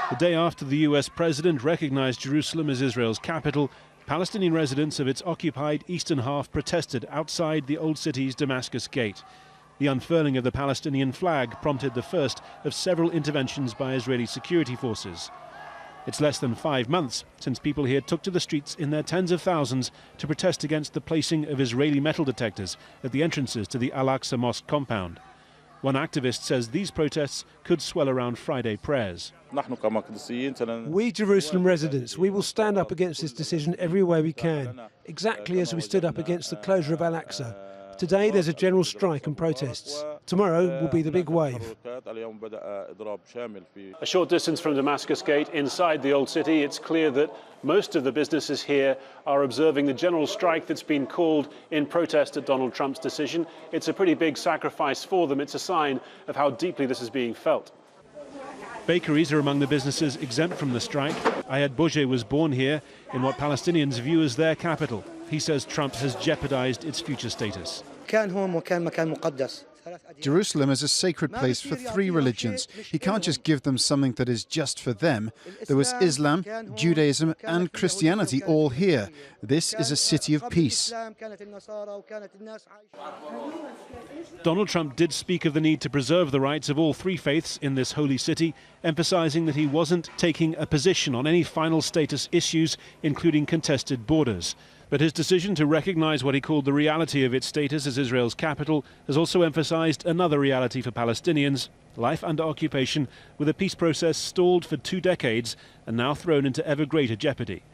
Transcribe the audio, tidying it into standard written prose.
The day after the US president recognized Jerusalem as Israel's capital, Palestinian residents of its occupied eastern half protested outside the old city's Damascus gate. The unfurling of the Palestinian flag prompted the first of several interventions by Israeli security forces. It's less than 5 months since people here took to the streets in their tens of thousands to protest against the placing of Israeli metal detectors at the entrances to the Al-Aqsa Mosque compound. One activist says these protests could swell around Friday prayers. We Jerusalem residents, we will stand up against this decision every way we can, exactly as we stood up against the closure of Al-Aqsa. Today there's a general strike and protests. Tomorrow will be the big wave. A short distance from Damascus Gate, inside the old city, it's clear that most of the businesses here are observing the general strike that's been called in protest at Donald Trump's decision. It's a pretty big sacrifice for them. It's a sign of how deeply this is being felt. Bakeries are among the businesses exempt from the strike. Ayad Bouger was born here in what Palestinians view as their capital. He says Trump has jeopardized its future status. Jerusalem is a sacred place for 3 religions. He can't just give them something that is just for them. There was Islam, Judaism and Christianity all here. This is a city of peace. Donald Trump did speak of the need to preserve the rights of all 3 faiths in this holy city, emphasizing that he wasn't taking a position on any final status issues, including contested borders. But his decision to recognize what he called the reality of its status as Israel's capital has also emphasized another reality for Palestinians: life under occupation, with a peace process stalled for 2 decades and now thrown into ever greater jeopardy.